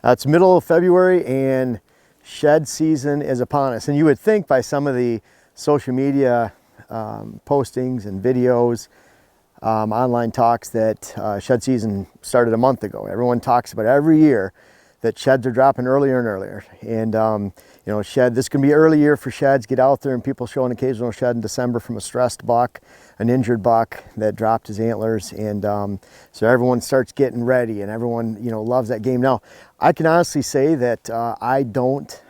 It's middle of February and shed season is upon us. And you would think by some of the social media postings and videos, online talks that shed season started a month ago. Everyone talks about every year that sheds are dropping earlier and earlier. And you know, this can be early year for sheds. Get out there, and people show an occasional shed in December from a stressed buck, an injured buck that dropped his antlers. And so everyone starts getting ready, and everyone, you know, loves that game. Now, I can honestly say that I don't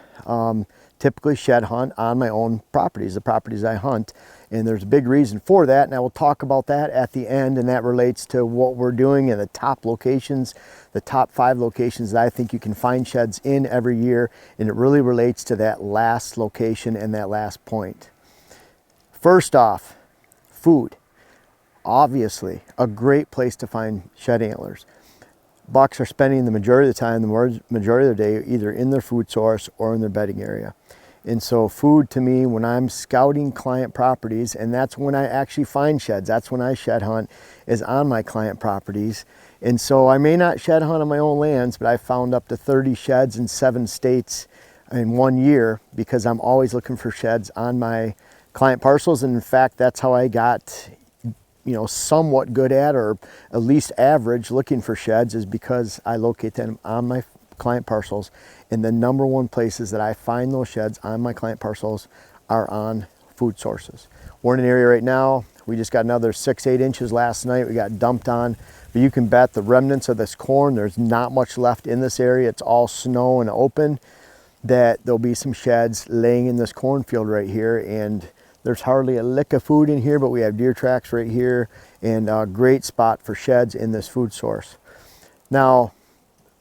typically shed hunt on my own properties, the properties I hunt. And there's a big reason for that, and I will talk about that at the end, and that relates to what we're doing in the top locations, the top 5 locations that I think you can find sheds in every year, and it really relates to that last location and that last point. First off, food. Obviously, a great place to find shed antlers. Bucks are spending the majority of the time, the majority of their day, either in their food source or in their bedding area. And so food to me, when I'm scouting client properties, and that's when I actually find sheds, that's when I shed hunt, is on my client properties. And so I may not shed hunt on my own lands, but I found up to 30 sheds in 7 states in 1 year because I'm always looking for sheds on my client parcels. And in fact, that's how I got, you know, somewhat good at, or at least average looking for sheds, is because I locate them on my client parcels. And the number one places that I find those sheds on my client parcels are on food sources. We're in an area right now, we just got another 6-8 inches last night, we got dumped on, but you can bet the remnants of this corn, there's not much left in this area, it's all snow and open, that there'll be some sheds laying in this cornfield right here. And there's hardly a lick of food in here, but we have deer tracks right here, and a great spot for sheds in this food source. Now,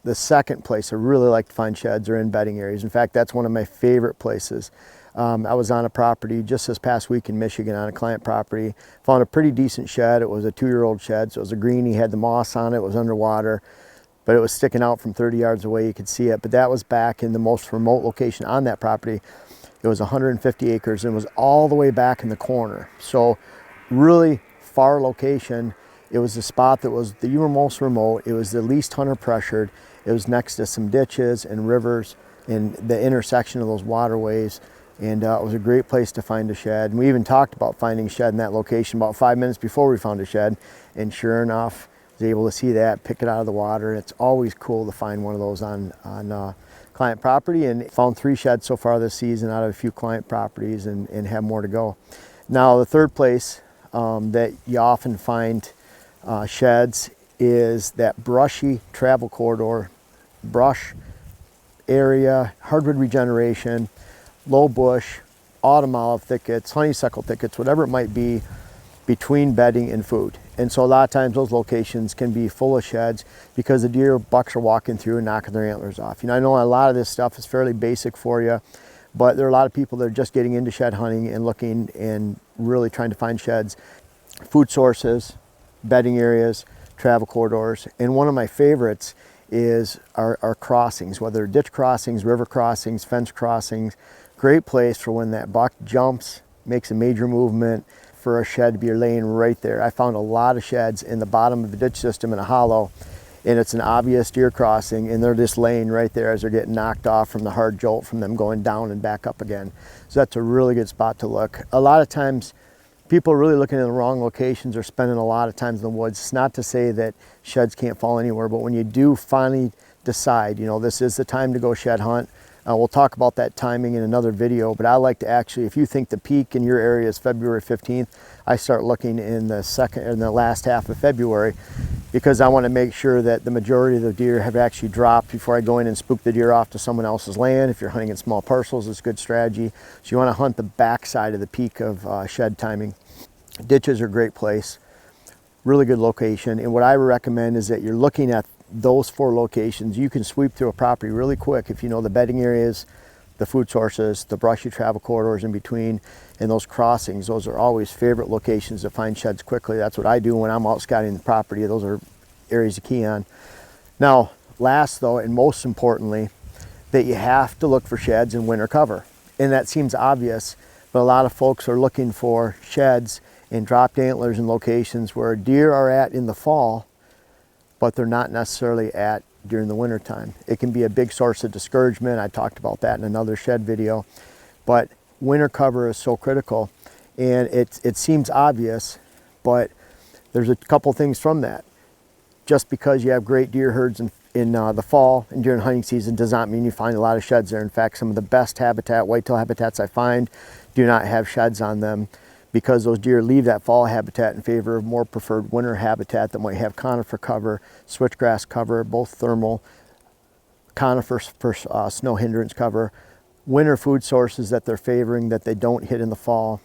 the second place I really like to find sheds are in bedding areas. In fact, that's one of my favorite places. I was on a property just this past week in Michigan on a client property, found a pretty decent shed. It was a 2-year-old shed, so it was a greenie, had the moss on it, it was underwater, but it was sticking out from 30 yards away, you could see it. But that was back in the most remote location on that property. It was 150 acres and was all the way back in the corner. So really far location. It was the spot that was the most remote. It was the least hunter pressured. It was next to some ditches and rivers and the intersection of those waterways. And it was a great place to find a shed. And we even talked about finding a shed in that location about 5 minutes before we found a shed. And sure enough, I was able to see that, pick it out of the water. It's always cool to find one of those on client property, and found 3 sheds so far this season out of a few client properties, and have more to go. Now, the third place that you often find sheds is that brushy travel corridor, brush area, hardwood regeneration, low bush, autumn olive thickets, honeysuckle thickets, whatever it might be, between bedding and food. And so a lot of times those locations can be full of sheds because the deer, bucks are walking through and knocking their antlers off. You know, I know a lot of this stuff is fairly basic for you, but there are a lot of people that are just getting into shed hunting and looking and really trying to find sheds, food sources, bedding areas, travel corridors. And one of my favorites is our crossings, whether ditch crossings, river crossings, fence crossings. Great place for when that buck jumps, makes a major movement, for a shed to be laying right there. I found a lot of sheds in the bottom of the ditch system in a hollow, and it's an obvious deer crossing, and they're just laying right there as they're getting knocked off from the hard jolt from them going down and back up again. So that's a really good spot to look. A lot of times people are really looking in the wrong locations or spending a lot of times in the woods. It's not to say that sheds can't fall anywhere, but when you do finally decide, you know, this is the time to go shed hunt, we'll talk about that timing in another video, but I like to actually, if you think the peak in your area is February 15th, I start looking in the last half of February, because I want to make sure that the majority of the deer have actually dropped before I go in and spook the deer off to someone else's land. If you're hunting in small parcels, it's a good strategy. So you want to hunt the backside of the peak of shed timing. Ditches are a great place, really good location. And what I recommend is that you're looking at those 4 locations. You can sweep through a property really quick if you know the bedding areas, the food sources, the brushy travel corridors in between, and those crossings. Those are always favorite locations to find sheds quickly. That's what I do when I'm out scouting the property. Those are areas to key on. Now, last though, and most importantly, that you have to look for sheds in winter cover. And that seems obvious, but a lot of folks are looking for sheds and dropped antlers in locations where deer are at in the fall, but they're not necessarily at during the winter time. It can be a big source of discouragement. I talked about that in another shed video, but winter cover is so critical, and it seems obvious, but there's a couple things from that. Just because you have great deer herds in the fall and during hunting season does not mean you find a lot of sheds there. In fact, some of the best habitat, whitetail habitats I find, do not have sheds on them, because those deer leave that fall habitat in favor of more preferred winter habitat that might have conifer cover, switchgrass cover, both thermal, conifer for snow hindrance cover, winter food sources that they're favoring that they don't hit in the fall.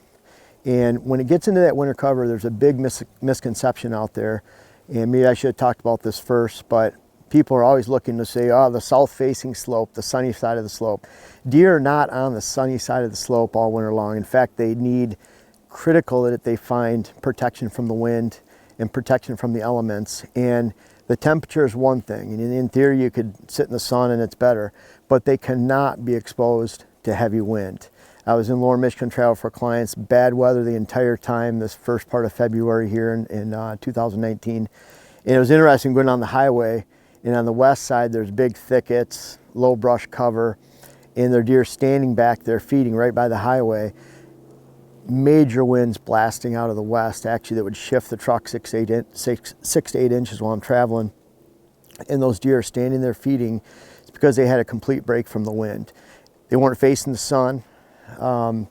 And when it gets into that winter cover, there's a big misconception out there, and maybe I should have talked about this first, but people are always looking to say, oh, the south-facing slope, the sunny side of the slope. Deer are not on the sunny side of the slope all winter long. In fact, they need critical that they find protection from the wind and protection from the elements. And the temperature is one thing, and in theory you could sit in the sun and it's better, but they cannot be exposed to heavy wind. I was in Lower Michigan travel for clients, bad weather the entire time this first part of February here in 2019. And it was interesting going on the highway, and on the west side there's big thickets, low brush cover, and there are deer standing back there feeding right by the highway. Major winds blasting out of the west, actually, that would shift the truck 6 to 8 inches while I'm traveling. And those deer are standing there feeding. It's because they had a complete break from the wind. They weren't facing the sun.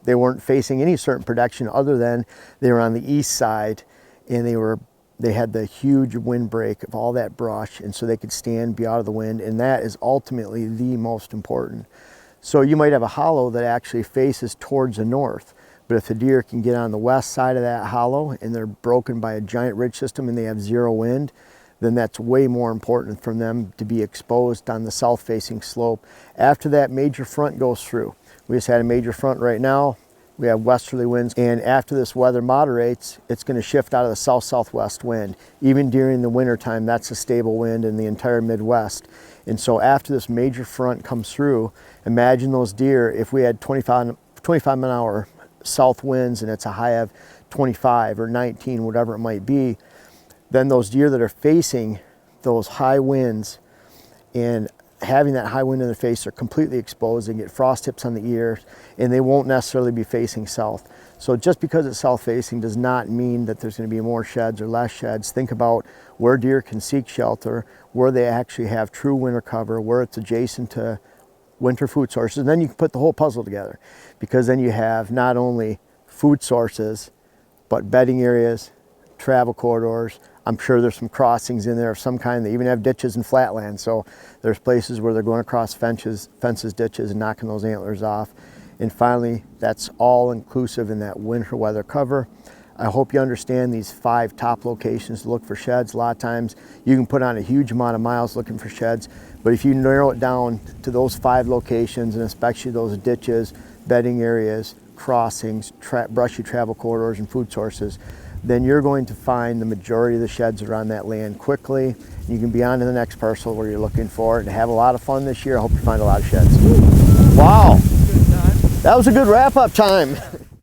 They weren't facing any certain protection other than they were on the east side, and they had the huge wind break of all that brush, and so they could stand, be out of the wind, and that is ultimately the most important. So you might have a hollow that actually faces towards the north. But if the deer can get on the west side of that hollow and they're broken by a giant ridge system and they have zero wind, then that's way more important for them to be exposed on the south-facing slope. After that major front goes through, we just had a major front right now, we have westerly winds, and after this weather moderates, it's going to shift out of the south-southwest wind. Even during the winter time, that's a stable wind in the entire Midwest. And so after this major front comes through, imagine those deer, if we had 25 mile an hour south winds and it's a high of 25 or 19, whatever it might be, then those deer that are facing those high winds and having that high wind in their face are completely exposed. They get frost tips on the ears, and they won't necessarily be facing south. So just because it's south facing does not mean that there's going to be more sheds or less sheds. Think about where deer can seek shelter, where they actually have true winter cover, where it's adjacent to winter food sources, and then you can put the whole puzzle together, because then you have not only food sources, but bedding areas, travel corridors. I'm sure there's some crossings in there of some kind. They even have ditches and flatlands, so there's places where they're going across fences, ditches, and knocking those antlers off. And finally, that's all inclusive in that winter weather cover. I hope you understand these 5 top locations to look for sheds. A lot of times you can put on a huge amount of miles looking for sheds, but if you narrow it down to those 5 locations, and especially those ditches, bedding areas, crossings, brushy travel corridors, and food sources, then you're going to find the majority of the sheds that are on that land quickly. You can be on to the next parcel where you're looking for it and have a lot of fun this year. I hope you find a lot of sheds. Wow, that was a good wrap-up time.